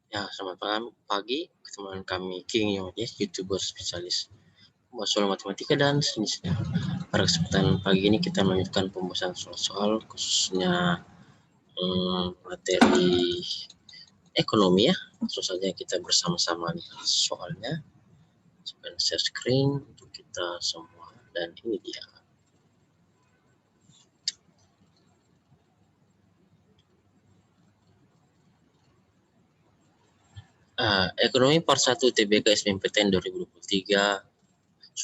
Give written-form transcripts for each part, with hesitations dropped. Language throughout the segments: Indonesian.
Ya, selamat pagi, ketemu dengan kami King Yones, YouTuber spesialis soal matematika dan sejenisnya. Pada kesempatan pagi ini kita melanjutkan pembahasan soal-soal khususnya materi ekonomi ya. Langsung saja kita bersama-sama lihat soalnya. Saya share screen untuk kita semua dan ini dia. Ekonomi Part 1 TBK SBMPTN 2023.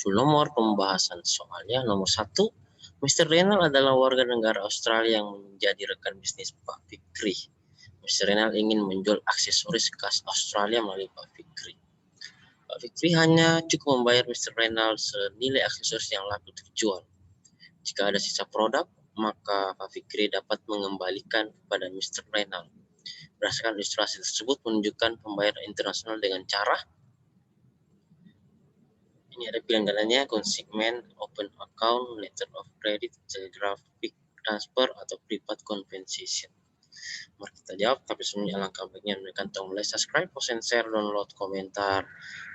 Nomor pembahasan soalnya nomor 1. Mr. Renal adalah warga negara Australia yang menjadi rekan bisnis Pak Fikri. Mr. Renal ingin menjual aksesoris khas Australia melalui Pak Fikri. Pak Fikri hanya cukup membayar Mr. Renal senilai aksesoris yang laku terjual. Jika ada sisa produk, maka Pak Fikri dapat mengembalikan kepada Mr. Renal. Berdasarkan ilustrasi tersebut menunjukkan pembayaran internasional dengan cara ini ada pilihan dananya, consignment, open account, letter of credit, telegraphic transfer, atau private compensation. Mari kita jawab, tapi sebelumnya alangkah baiknya menekan tombol like, subscribe, post and share, download, komentar,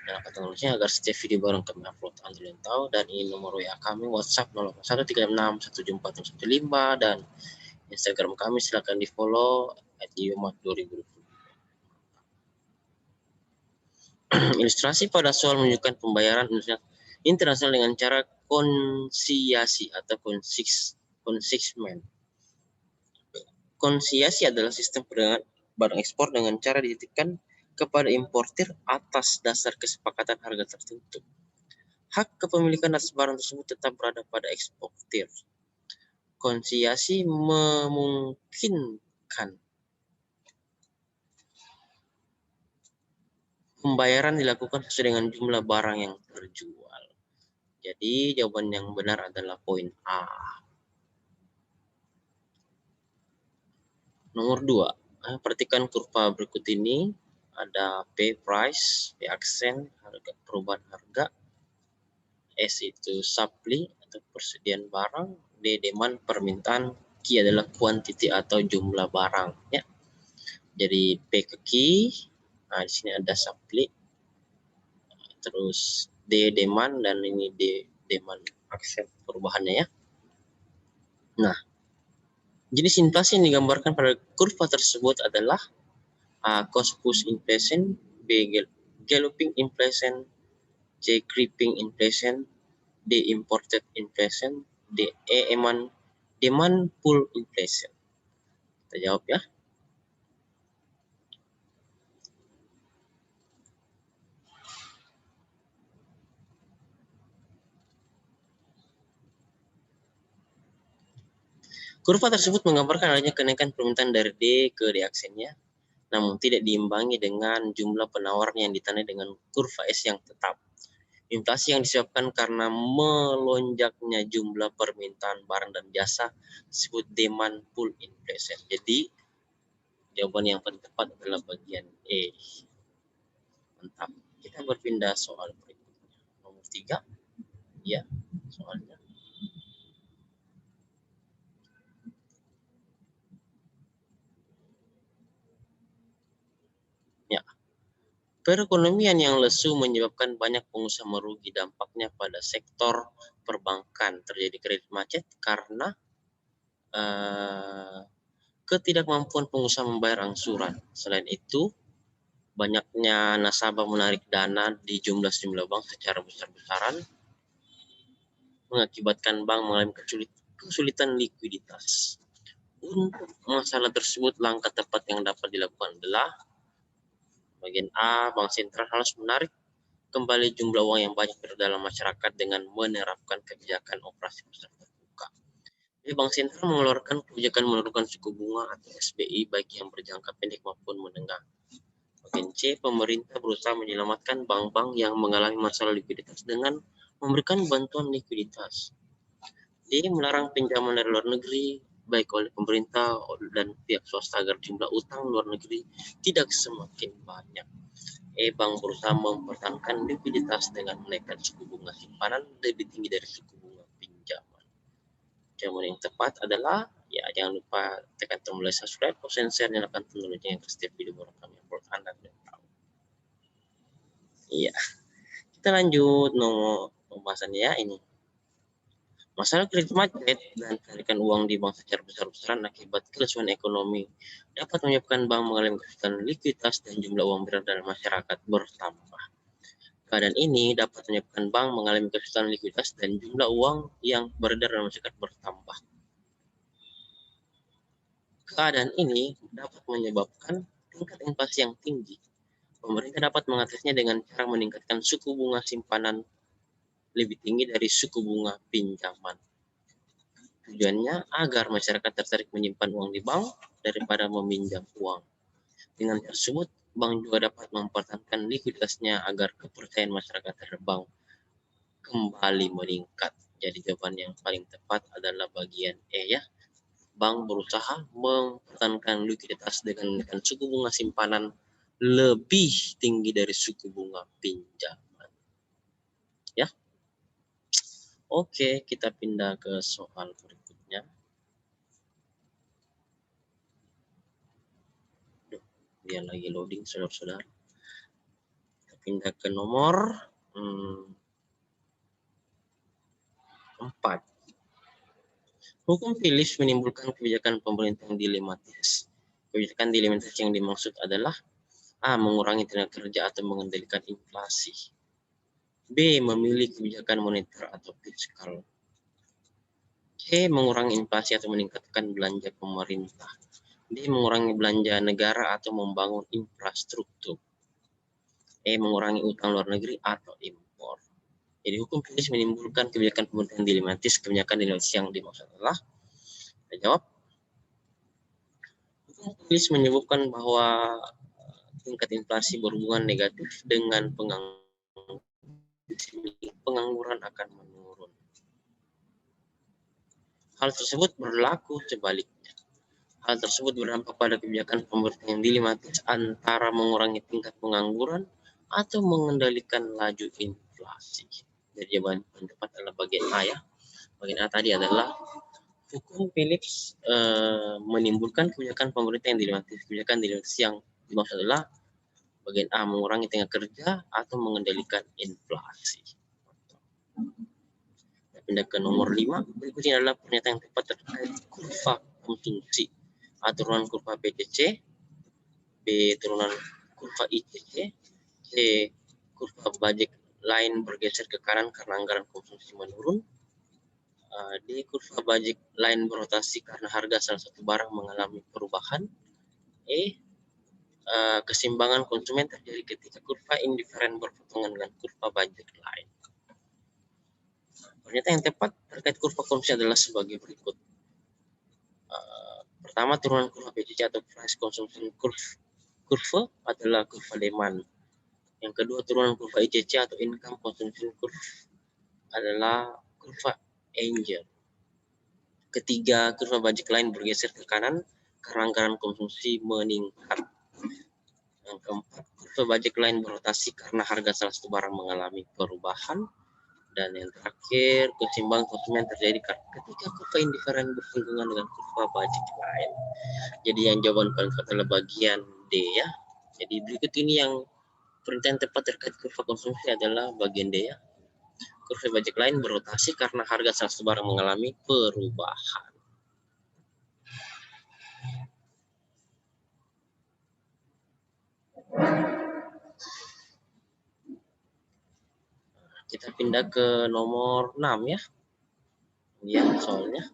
dan nyalakan loncengnya agar setiap video baru kami upload Anda yang tahu. Dan ini nomor WA kami, WhatsApp 0813617415 dan Instagram kami silakan di follow @yomat2020. Ilustrasi pada soal menunjukkan pembayaran internasional dengan cara konsiasi atau consignment. Konsiasi adalah sistem perdagangan barang ekspor dengan cara dititipkan kepada importir atas dasar kesepakatan harga tertentu. Hak kepemilikan atas barang tersebut tetap berada pada eksportir. Konsiasi memungkinkan pembayaran dilakukan sesuai dengan jumlah barang yang terjual. Jadi jawaban yang benar adalah poin A. Nomor 2, perhatikan kurva berikut ini. Ada P price, P aksen, harga perubahan harga, S itu supply atau persediaan barang, D demand permintaan, Q adalah quantity atau jumlah barang ya. Jadi P ke Q, nah di sini ada supply, terus D demand dan ini D demand aksen perubahannya ya. Nah, jenis inflasi yang digambarkan pada kurva tersebut adalah A. Cost push inflation, B. Galloping inflation, C. Creeping inflation, D. Imported inflation, D. Demand pull inflation. Kita jawab ya. Kurva tersebut menggambarkan adanya kenaikan permintaan dari D ke D aksennya, namun tidak diimbangi dengan jumlah penawaran yang ditandai dengan kurva S yang tetap. Inflasi yang disebabkan karena melonjaknya jumlah permintaan barang dan jasa disebut demand pull inflation. Jadi jawaban yang paling tepat adalah bagian E. Mantap. Kita berpindah soal berikutnya. Nomor 3. Ya, soalnya. Ya. Perekonomian yang lesu menyebabkan banyak pengusaha merugi. Dampaknya pada sektor perbankan terjadi kredit macet karena ketidakmampuan pengusaha membayar angsuran. Selain itu, banyaknya nasabah menarik dana di sejumlah bank secara besar-besaran mengakibatkan bank mengalami kesulitan likuiditas. Untuk masalah tersebut, langkah tepat yang dapat dilakukan adalah bagian A, Bank Sentral harus menarik kembali jumlah uang yang banyak berada dalam masyarakat dengan menerapkan kebijakan operasi pasar terbuka. Jadi Bank Sentral mengeluarkan kebijakan menurunkan suku bunga atau SBI baik yang berjangka pendek maupun menengah. Bagian C, pemerintah berusaha menyelamatkan bank-bank yang mengalami masalah likuiditas dengan memberikan bantuan likuiditas. D, melarang pinjaman dari luar negeri baik oleh pemerintah dan pihak swasta agar jumlah utang luar negeri tidak semakin banyak. E, bank berusaha mempertahankan likuiditas dengan menaikkan suku bunga simpanan lebih tinggi dari suku bunga pinjaman. Jawaban yang tepat adalah ya, jangan lupa tekan tombol subscribe, share, nyalakan tombol lonceng agar setiap video baru kami upload Anda Iya, kita lanjut nomor pembahasannya ya ini. Masalah kredit macet dan tarikan uang di bank secara besar-besaran akibat kerusuhan ekonomi dapat menyebabkan bank mengalami kesulitan likuiditas dan jumlah uang beredar dalam masyarakat bertambah. Keadaan ini dapat menyebabkan bank mengalami kesulitan likuiditas dan jumlah uang yang beredar dalam masyarakat bertambah. Keadaan ini dapat menyebabkan tingkat inflasi yang tinggi. Pemerintah dapat mengatasinya dengan cara meningkatkan suku bunga simpanan lebih tinggi dari suku bunga pinjaman. Tujuannya agar masyarakat tertarik menyimpan uang di bank daripada meminjam uang. Dengan tersebut, bank juga dapat mempertahankan likuiditasnya agar kepercayaan masyarakat terhadap bank kembali meningkat. Jadi jawaban yang paling tepat adalah bagian E ya. Bank berusaha mempertahankan likuiditas dengan menaikkan suku bunga simpanan lebih tinggi dari suku bunga pinjaman. Ya. Oke, kita pindah ke soal berikutnya. Dia lagi loading, saudara-saudara. Kita pindah ke nomor 4. Hukum Phillips menimbulkan kebijakan pemerintah yang dilematis. Kebijakan dilematis yang dimaksud adalah A. Mengurangi tenaga kerja atau mengendalikan inflasi. B. Memilih kebijakan moneter atau fiskal. C. Mengurangi inflasi atau meningkatkan belanja pemerintah. D. Mengurangi belanja negara atau membangun infrastruktur. E. Mengurangi utang luar negeri atau impor. Jadi hukum Phillips menimbulkan kebijakan pemerintah yang dilematis. Kebijakan dilematis yang dimaksud adalah, kita jawab, hukum Phillips menyebutkan bahwa tingkat inflasi berhubungan negatif dengan pengangguran akan menurun. Hal tersebut berlaku sebaliknya. Hal tersebut berdampak pada kebijakan pemerintah yang dilematis antara mengurangi tingkat pengangguran atau mengendalikan laju inflasi. Jadi jawaban yang tepat adalah bagian A ya. Bagian A tadi adalah hukum Phillips menimbulkan kebijakan pemerintah yang dilematis. Kebijakan dilematis yang dimaksud adalah bagian A, mengurangi tenaga kerja atau mengendalikan inflasi. Kita pindah ke nomor 5. Berikutnya adalah pernyataan yang tepat terkait kurva konsumsi. A. Turunan kurva PCC, B. Turunan kurva ICC, C. Kurva budget line bergeser ke kanan karena anggaran konsumsi menurun, D. Kurva budget line berotasi karena harga salah satu barang mengalami perubahan, E. Keseimbangan konsumen terjadi ketika kurva indiferen berpotongan dengan kurva budget line. Pernyataan yang tepat terkait kurva konsumsi adalah sebagai berikut. Pertama, turunan kurva PCC atau price consumption curve adalah kurva demand. Yang kedua, turunan kurva ICC atau income consumption curve adalah kurva Angel. Ketiga, kurva budget line bergeser ke kanan karena anggaran konsumsi meningkat. Yang keempat, kurva budget line berotasi karena harga salah satu barang mengalami perubahan. Dan yang terakhir, keseimbangan konsumen terjadi ketika kurva indiferen bersinggungan dengan kurva budget line. Jadi yang jawaban paling tepat adalah bagian D ya. Jadi berikut ini yang pernyataan tepat terkait kurva konsumsi adalah bagian D ya. Kurva budget line berotasi karena harga salah satu barang mengalami perubahan. Kita pindah ke nomor 6 ya. Ya, soalnya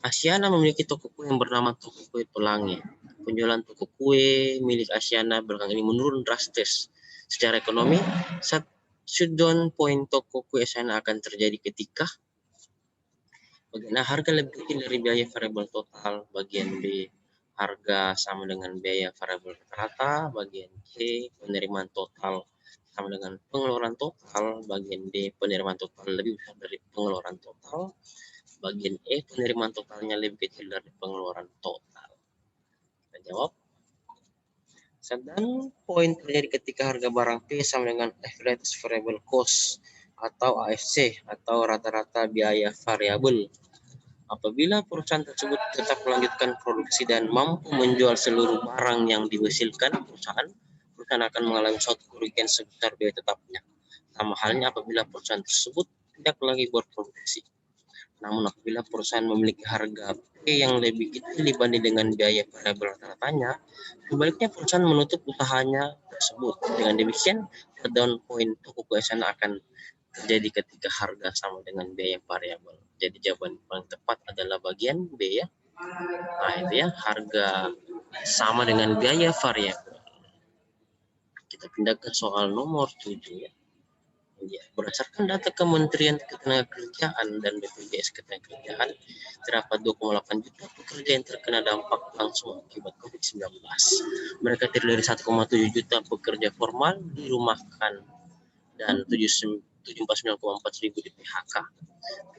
Asiana memiliki toko kue yang bernama Toko Kue Pelangi. Penjualan toko kue milik Asiana belakangan ini menurun drastis. Secara ekonomi, shutdown point toko kue Asiana akan terjadi ketika bagian A, harga lebih kecil dari biaya variabel total. Bagian B, harga sama dengan biaya variabel rata. Bagian C, penerimaan total sama dengan pengeluaran total. Bagian D, penerimaan total lebih besar dari pengeluaran total. Bagian E, penerimaan totalnya lebih kecil dari pengeluaran total. Kita jawab. Shutdown point terjadi ketika harga barang P sama dengan average variable cost atau AFC atau rata-rata biaya variabel. Apabila perusahaan tersebut tetap melanjutkan produksi dan mampu menjual seluruh barang yang dihasilkan perusahaan dan akan mengalami suatu kerugian sebesar biaya tetapnya. Sama halnya apabila perusahaan tersebut tidak lagi berproduksi. Namun apabila perusahaan memiliki harga P yang lebih kecil dibanding dengan biaya variabel rata-ratanya, sebaliknya perusahaan menutup usahanya tersebut. Dengan demikian, down point Tokugawa akan terjadi ketika harga sama dengan biaya variabel. Jadi jawaban paling tepat adalah bagian B ya. Nah itu ya, harga sama dengan biaya variabel. Kita pindah ke soal nomor 7 ya. Ya, berdasarkan data Kementerian Ketenagakerjaan dan BPJS Ketenagakerjaan, terdapat 2,8 juta pekerja yang terkena dampak langsung akibat COVID-19. Mereka terdiri dari 1,7 juta pekerja formal dirumahkan dan 79,4 ribu di PHK.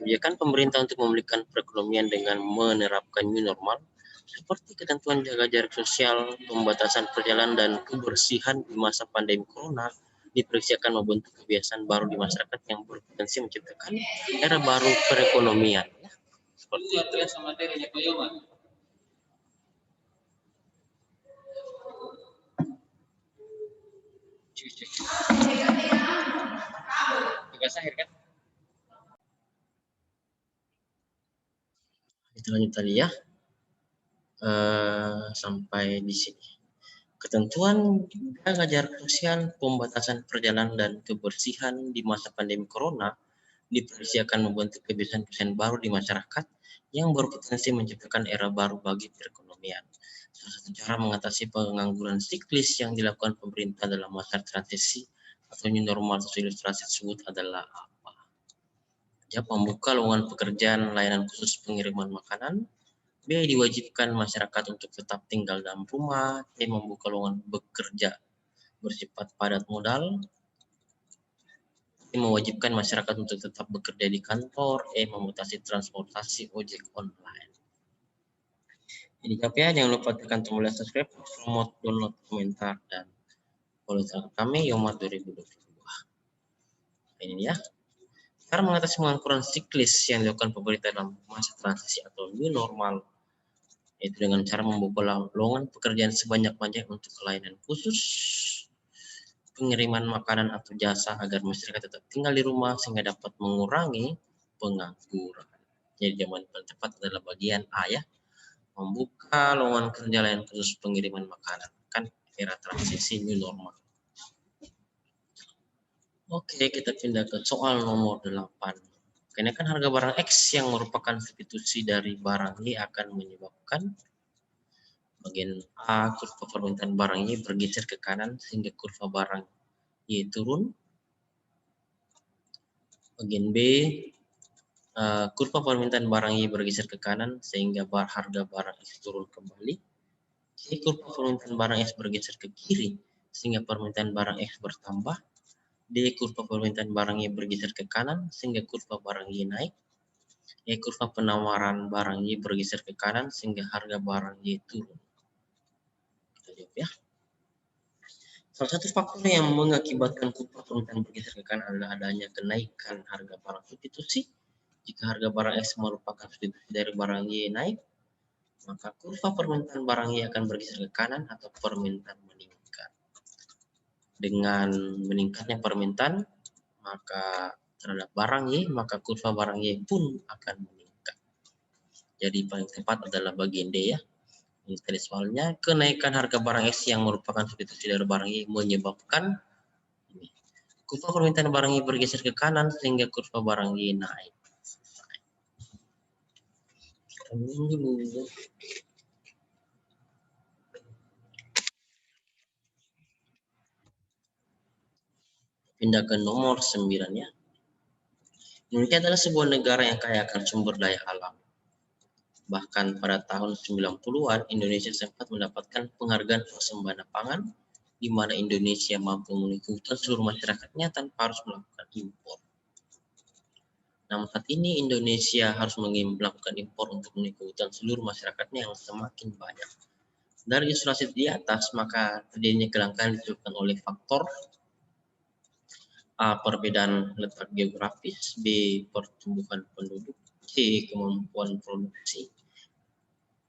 Kebijakan pemerintah untuk memulihkan perekonomian dengan menerapkan new normal seperti ketentuan jaga jarak sosial, pembatasan perjalanan, dan kebersihan di masa pandemi corona diproyeksi akan membentuk kebiasaan baru di masyarakat yang berpotensi menciptakan era baru perekonomian. Seperti itu. Tugas akhir kan? Kita lanjut tadi ya. Sampai di sini. Ketentuan jaga jarak sosial, pembatasan perjalanan, dan kebersihan di masa pandemi corona diproyeksi akan membentuk kebiasaan-kebiasaan baru di masyarakat yang berpotensi menciptakan era baru bagi perekonomian. Salah satu cara mengatasi pengangguran siklis yang dilakukan pemerintah dalam masa transisi atau new normal sesuai ilustrasi tersebut adalah apa? Ya, membuka lowongan pekerjaan layanan khusus pengiriman makanan. B. Diwajibkan masyarakat untuk tetap tinggal dalam rumah. C. Membuka lowongan bekerja bersifat padat modal. C. Mewajibkan masyarakat untuk tetap bekerja di kantor. E. Memutasi transportasi ojek online. Jadi jawab ya, jangan lupa tekan tombol subscribe, promote, download, komentar, dan follow channel kami Yoma 2022. Ini ya. Cara mengatasi pengangguran siklis yang dilakukan pemerintah dalam masa transisi atau new normal, yaitu dengan cara membuka lowongan pekerjaan sebanyak-banyaknya untuk layanan khusus, pengiriman makanan atau jasa agar masyarakat tetap tinggal di rumah sehingga dapat mengurangi pengangguran. Jadi jawaban paling tepat adalah bagian A ya, membuka lowongan kerja layanan khusus pengiriman makanan, kan era transisi new normal. Oke, kita pindah ke soal nomor 8. Kenaikan harga barang X yang merupakan substitusi dari barang Y akan menyebabkan bagian A, kurva permintaan barang Y bergeser ke kanan sehingga kurva barang Y turun. Bagian B, kurva permintaan barang Y bergeser ke kanan sehingga harga barang X turun kembali. C, kurva permintaan barang X bergeser ke kiri sehingga permintaan barang X bertambah. D, kurva permintaan barang Y bergeser ke kanan sehingga kurva barang Y naik. E, kurva penawaran barang Y bergeser ke kanan sehingga harga barang Y turun. Kita jawab ya. Salah satu faktor yang mengakibatkan kurva permintaan bergeser ke kanan adalah adanya kenaikan harga barang substitusi. Jika harga barang X merupakan substitusi dari barang Y naik, maka kurva permintaan barang Y akan bergeser ke kanan atau permintaan meningkat. Dengan meningkatnya permintaan maka terhadap barang Y, maka kurva barang Y pun akan meningkat. Jadi paling tepat adalah bagian D ya. Ini tadi soalnya, kenaikan harga barang X yang merupakan substitusi dari barang Y menyebabkan ini, kurva permintaan barang Y bergeser ke kanan sehingga kurva barang Y naik. Pindah ke nomor 9 ya. Indonesia adalah sebuah negara yang kaya akan sumber daya alam. Bahkan pada tahun 90-an, Indonesia sempat mendapatkan penghargaan swasembada pangan, di mana Indonesia mampu memenuhi kebutuhan seluruh masyarakatnya tanpa harus melakukan impor. Namun saat ini Indonesia harus melakukan impor untuk memenuhi kebutuhan seluruh masyarakatnya yang semakin banyak. Dari ilustrasi di atas, maka terjadinya kelangkaan disebabkan oleh faktor A. Perbedaan letak geografis. B. Pertumbuhan penduduk. C. Kemampuan produksi.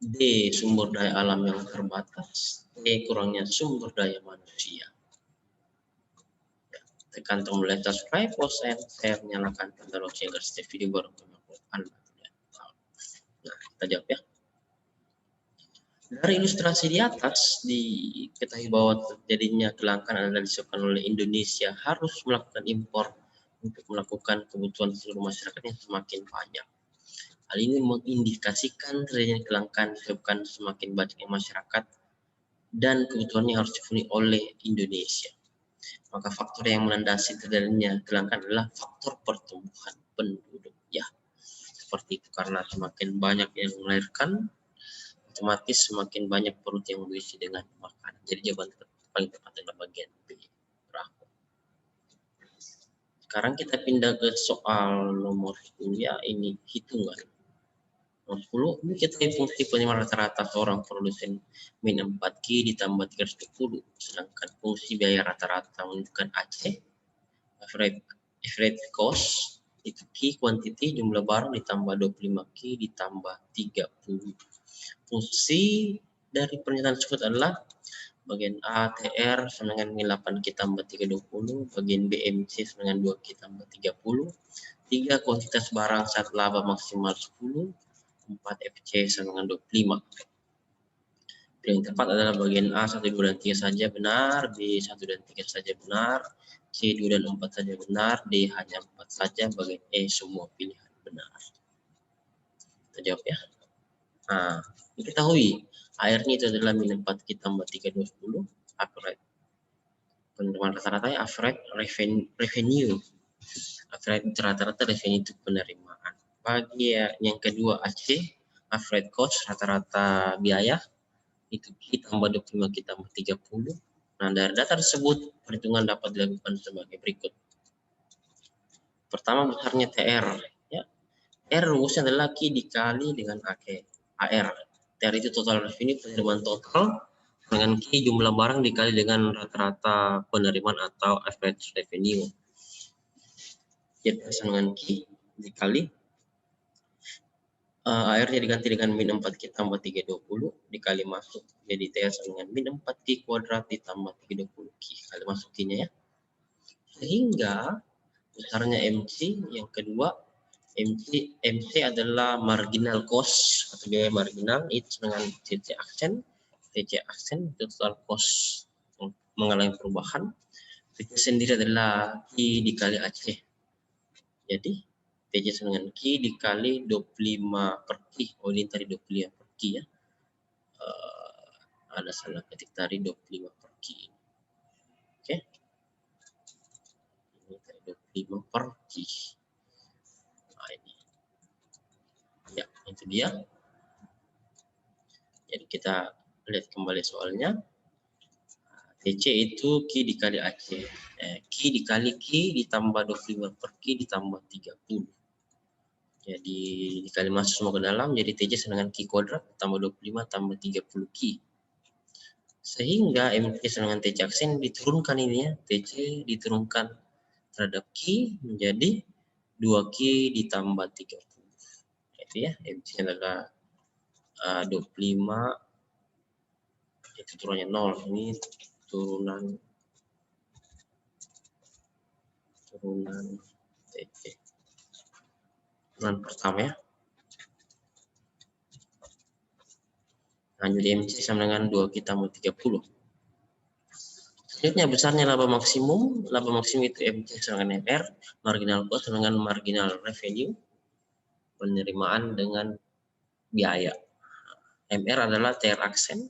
D. Sumber daya alam yang terbatas. E. Kurangnya sumber daya manusia. Tekan tombol subscribe, and saya menyalakan tanda lonceng agar setiap video baru kami upload. Nah, kita jawab ya. Dari ilustrasi di atas diketahui bahwa terjadinya kelangkaan adalah disebabkan oleh Indonesia harus melakukan impor untuk melakukan kebutuhan seluruh masyarakat yang semakin banyak. Hal ini mengindikasikan terjadinya kelangkaan disebabkan semakin banyaknya masyarakat dan kebutuhannya harus dipenuhi oleh Indonesia. Maka faktor yang melandasi terjadinya kelangkaan adalah faktor pertumbuhan penduduk. Ya, seperti itu, karena semakin banyak yang melahirkan, otomatis semakin banyak perut yang berisi dengan makanan. Jadi jawaban paling tepat adalah bagian B. Berapa? Sekarang kita pindah ke soal nomor 10 ya, ini hitungan. Nomor 10, ini kita fungsi penerimaan rata-rata seorang produsen min 4Q ditambah 320, sedangkan fungsi biaya rata-rata menunjukkan AC, average cost, itu Q quantity, jumlah barang ditambah 25Q ditambah 30. Fungsi dari pernyataan tersebut adalah bagian A, TR sama dengan 8Q tambah 320, bagian B, MC sama dengan 2Q tambah 30, 3 kuantitas barang saat laba maksimal 10, 4 FC sama dengan 25. Yang tepat adalah bagian A 1, 2, dan 3 saja benar, B 1 dan 3 saja benar, C 2 dan 4 saja benar, D hanya 4 saja, bagian E semua pilihan benar. Kita jawab ya. Nah, diketahui airnya itu adalah min 4 Q tambah 320, average penerimaan rata-ratanya average revenue. Average rata-rata revenue itu penerimaan. Bagi yang kedua AC, average cost rata-rata biaya itu Q tambah 25 Q tambah 30. Nah, dari data tersebut perhitungan dapat dilakukan sebagai berikut. Pertama, besarnya TR ya. R rumusnya adalah Q dikali dengan AR. TR itu total revenue, penerimaan total, dengan Q jumlah barang dikali dengan rata-rata penerimaan atau average revenue. Jadi dengan Q dikali AR-nya diganti dengan min 4Q tambah 320 dikali masuk, jadi TR sama dengan min 4Q kuadrat ditambah 320Q kali masuk Q-nya ya. Sehingga besarnya MC yang kedua, MC adalah marginal cost atau biaya marginal, itu dengan TC aksen itu total cost mengalami perubahan. TC sendiri adalah Q dikali AC. Jadi TC dengan Q dikali 25 per Q. Oh, ini tadi 25 per Q ya. Ada salah ketik tadi 25 per Q. Oke. Ini tadi 25 per Q. Nah, ini. Ya, itu dia. Jadi kita lihat kembali soalnya. TC itu Q dikali AC. Q dikali Q ditambah 25 per Q ditambah 30. Jadi dikali masuk semua ke dalam, jadi TC sama dengan Q kuadrat tambah 25 tambah 30 Q. Sehingga MC sama dengan TC aksen diturunkan ini ya. TC diturunkan terhadap Q menjadi 2Q ditambah 30. Itu ya, MC adalah 25, itu turunnya 0. Ini turunan TC. Turunan pertama ya. Nah, jadi MC sama dengan 2Q tambah 30. Selanjutnya besarnya laba maksimum. Laba maksimum itu MC sama dengan MR, marginal cost sama dengan marginal revenue, penerimaan dengan biaya. MR adalah TR aksen.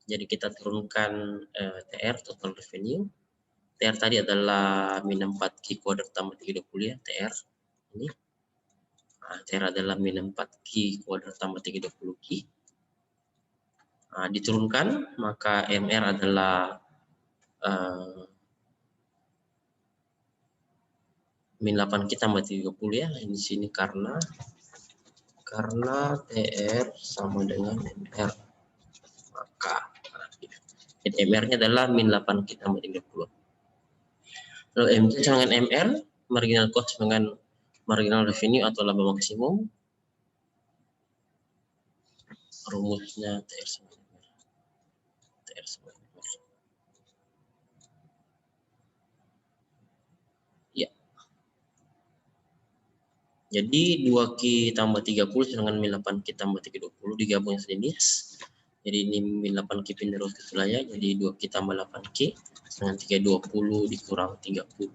Jadi kita turunkan TR total revenue. TR tadi adalah min 4Q kuadrat tambah 30 ya, TR. Ini. Nah, TR adalah min 4Q kuadrat tambah 30Q. Nah, diturunkan, maka MR adalah min 8Q tambah 30 ya. Di sini karena TR sama dengan MR. Maka MR-nya adalah min 8Q tambah 30. Lalu MC sama dengan MR, marginal cost dengan marginal revenue atau laba maksimum. Rumusnya TR sama dengan MR. TR sama dengan MR. Jadi 2Q tambah 30 dengan min 8Q tambah 320 digabung sejenis. Jadi ini min 8Q pindah ke wilayah, jadi 2Q tambah 8Q dengan 320 dikurang 30.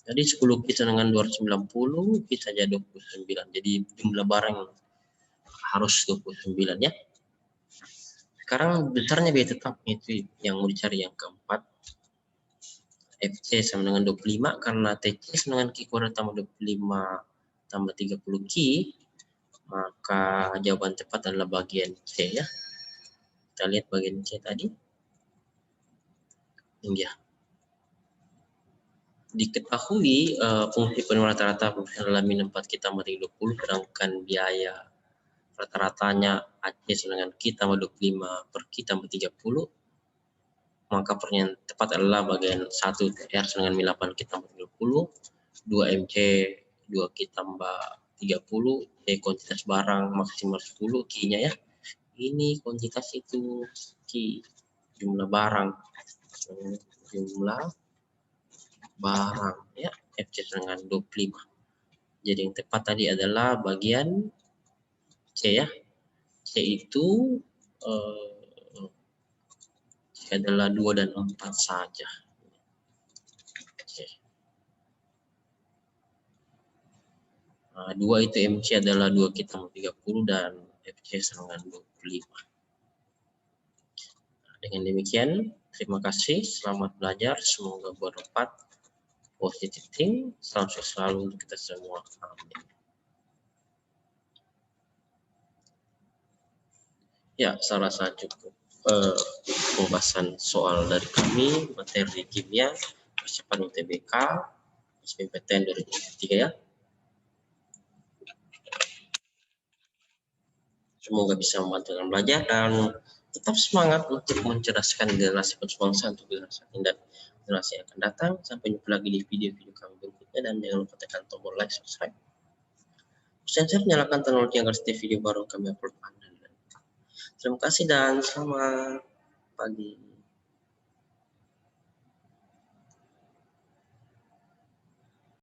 Jadi 10Q dengan 290 kita saja 29. Jadi jumlah barang harus 29 ya. Sekarang besarnya biaya tetap itu yang mau dicari yang keempat. FC sama dengan 25 karena TC sama dengan Q kuadrat tambah 25 tambah 30 Q, maka jawaban tepat adalah bagian C ya. Kita lihat bagian C tadi. Ini dia. Diketahui fungsi penuh rata-rata adalah min 4Q tambah 30, sedangkan biaya rata-ratanya AC dengan Q tambah 25 per Q tambah 30, maka pertanyaan tepat adalah bagian 1 TR dengan min 8Q tambah 30, 2 MC 2Q tambah 30, kuantitas barang maksimal 10 Q-nya ya. Ini kuantitas itu Q, jumlah barang ya, FC dengan 25. Jadi yang tepat tadi adalah bagian C ya. C itu C adalah 2 dan 4 saja. C. Nah, 2 itu MC adalah 2 kita 30 dan FC dengan 25. Dengan demikian, terima kasih, selamat belajar, semoga bermanfaat, positive think, salam sukses selalu untuk kita semua. Amin. Ya, saya rasa cukup pembahasan soal dari kami, materi kimia, persiapan UTBK, SBMPTN 2023 ya. Semoga bisa membantu dalam belajar dan tetap semangat untuk mencerdaskan generasi penerus bangsa untuk generasi dan generasi yang akan datang. Sampai jumpa lagi di video-video kami berikutnya dan jangan lupa tekan tombol like, subscribe. Share, nyalakan tanda lonceng agar setiap video baru kami upload Anda. Terima kasih dan selamat pagi.